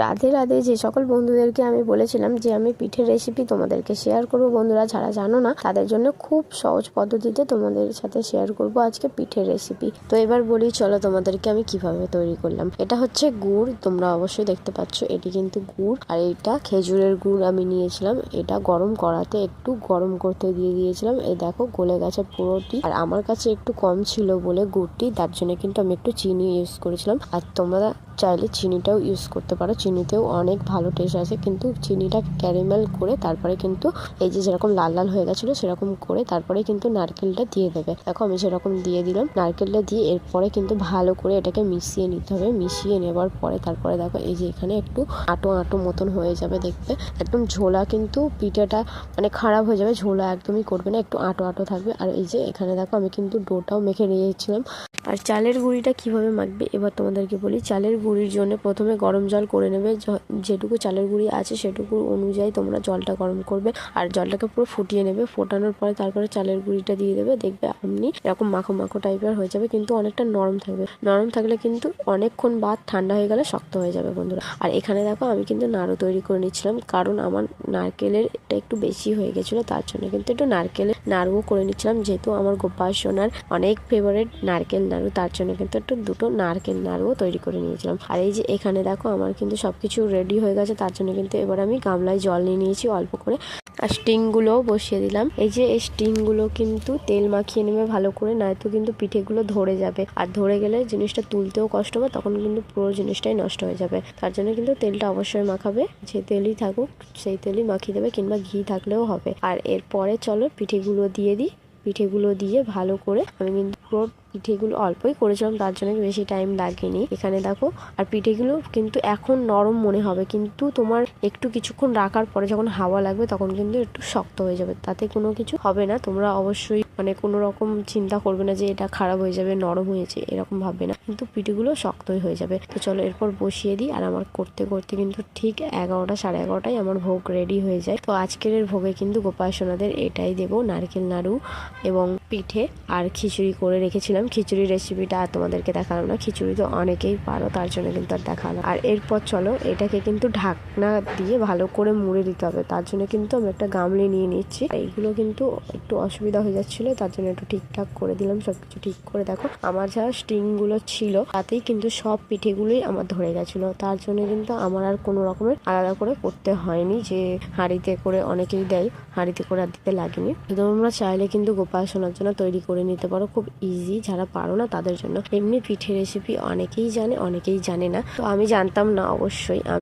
রাধে রাধে। যে সকল বন্ধুদেরকে আমি বলেছিলাম যে আমি পিঠের রেসিপি তোমাদেরকে শেয়ার করব, বন্ধুরা যারা জানো না তাদের জন্য খুব সহজ পদ্ধতিতে তোমাদের সাথে শেয়ার করব আজকে পিঠের রেসিপি। তো এবার বলি চলো তোমাদেরকে আমি কিভাবে তৈরি করলাম। এটা হচ্ছে গুড়, তোমরা অবশ্যই দেখতে পাচ্ছ এটি কিন্তু গুড়, আর এটা খেজুরের গুড় আমি নিয়েছিলাম। এটা গরম করাতে একটু গরম করতে দিয়ে দিয়েছিলাম, এই দেখো গলে গেছে পুরোটি। আর আমার কাছে একটু কম ছিল বলে গুড়টি, তার জন্য কিন্তু আমি একটু চিনি ইউজ করেছিলাম। আর তোমরা চাইলে চিনিটাও ইউজ করতে পারো, চিনিতেও অনেক ভালো টেস্ট আছে। কিন্তু চিনিটা ক্যারামেল করে তারপরে কিন্তু এই যে যেরকম লাল লাল হয়ে গেছিলো সেরকম করে তারপরে কিন্তু নারকেলটা দিয়ে দেবে। দেখো আমি সেরকম দিয়ে দিলাম, নারকেলটা দিয়ে এরপরে কিন্তু ভালো করে এটাকে মিশিয়ে নিতে হবে। মিশিয়ে নেবার পরে তারপরে দেখো এই যে এখানে একটু আটো আটো মতন হয়ে যাবে দেখতে, একদম ঝোলা কিন্তু পিঠাটা মানে খারাপ হয়ে যাবে, ঝোলা একদমই করবে না, একটু আটো আটো থাকবে। আর এই যে এখানে দেখো আমি কিন্তু ডোটাও মেখে নিয়েছিলাম। আর চালের গুঁড়িটা কিভাবে মাখবে এবার তোমাদেরকে বলি। চালের গুঁড়ির জন্য প্রথমে গরম জল করে নেবে, যেটুকু চালের গুঁড়ি আছে সেটুকু অনুযায়ী তোমরা জলটা গরম করবে আর জলটাকে পুরো ফুটিয়ে নেবে। ফোটানোর পরে তারপরে চালের গুঁড়িটা দিয়ে দেবে, দেখবে আপনি এরকম মাখো মাখো টাইপের হয়ে যাবে, কিন্তু অনেকটা নরম থাকবে। নরম থাকলে কিন্তু অনেকক্ষণ বাদ ঠান্ডা হয়ে গেলে শক্ত হয়ে যাবে বন্ধুরা। আর এখানে দেখো আমি কিন্তু নাড়ু তৈরি করে নিচ্ছিলাম, কারণ আমার নারকেলের এটা একটু বেশি হয়ে গেছিলো, তার জন্য কিন্তু একটু নারকেলের নাড়ুও করে নিচ্ছিলাম। যেহেতু আমার গোপাল সোনার অনেক ফেভারিট নারকেল নাড়ু, তার জন্য কিন্তু একটু দুটো নারকেল নাড়ুও তৈরি করে নিয়েছিলাম। আর এই যে এখানে দেখো আমার কিন্তু সবকিছু রেডি হয়ে গেছে, তার জন্য কিন্তু এবার আমি গামলায় জল নিয়ে নিয়েছি অল্প করে। আর স্টিংগুলোও বসিয়ে দিলাম। এই যে এই স্টিংগুলো কিন্তু তেল মাখিয়ে নেবে ভালো করে, নয়তো কিন্তু পিঠেগুলো ধরে যাবে। আর ধরে গেলে জিনিসটা তুলতেও কষ্ট হবে, তখন কিন্তু পুরো জিনিসটাই নষ্ট হয়ে যাবে। তার জন্য কিন্তু তেলটা অবশ্যই মাখাবে, যে তেলই থাকুক সেই তেলই মাখিয়ে দেবে, কিংবা ঘি থাকলেও হবে। আর এরপরে চলো পিঠেগুলো দিয়ে দিই। পিঠেগুলো দিয়ে ভালো করে আমি কিন্তু পুরো পিঠেগুলো অল্পই করেছিলাম, তার জন্য বেশি টাইম লাগেনি। এখানে দেখো আর পিঠেগুলো কিন্তু এখন নরম মনে হবে, কিন্তু তোমার একটু কিছুক্ষণ রাখার পরে যখন হাওয়া লাগবে তখন কিন্তু একটু শক্ত হয়ে যাবে, তাতে কোনো কিছু হবে না। তোমরা অবশ্যই মানে কোনো রকম চিন্তা করবে না যে এটা খারাপ হয়ে যাবে, নরম হয়েছে এরকম ভাববে না, কিন্তু পিঠেগুলো শক্তই হয়ে যাবে। তো চলো এরপর বসিয়ে দিই। আর আমার করতে করতে কিন্তু ঠিক 11টা সাড়ে 11টায় আমার ভোগ রেডি হয়ে যায়। তো আজকের ভোগে কিন্তু গোপাল সোনাদের এটাই দেবো, নারকেল নাড়ু এবং পিঠে। আর খিচুড়ি করে রেখেছিলাম, খিচুড়ির রেসিপিটা আর তোমাদেরকে দেখালাম না, খিচুড়ি তো অনেকেই পারো তার জন্য কিন্তু আর দেখালাম। আর এরপর চলো এটাকে কিন্তু ঢাকনা দিয়ে ভালো করে মুড়ে দিতে হবে, তার জন্য কিন্তু আমি একটা গামলি নিয়ে নিচ্ছি। এইগুলো কিন্তু একটু অসুবিধা হয়ে যাচ্ছিল, তার জন্য একটু ঠিকঠাক করে দিলাম সবকিছু ঠিক করে। দেখো আমার যা স্টিং গুলো ছিল তাতেই কিন্তু সব পিঠেগুলোই আমার ধরে গেছিলো, তার জন্য কিন্তু আমার আর কোনো রকমের আলাদা করে করতে হয়নি, যে হাঁড়িতে করে অনেকেই দেয়, হাঁড়িতে করে আর দিতে লাগেনি। তোমরা চাইলে কিন্তু গোপাল সোনার জন্য তৈরি করে নিতে পারো, খুব ইজি। যারা পারো না তাদের জন্য। এমনি পিঠে রেসিপি অনেকেই জানে, অনেকেই জানে না, তো আমি জানতাম না অবশ্যই।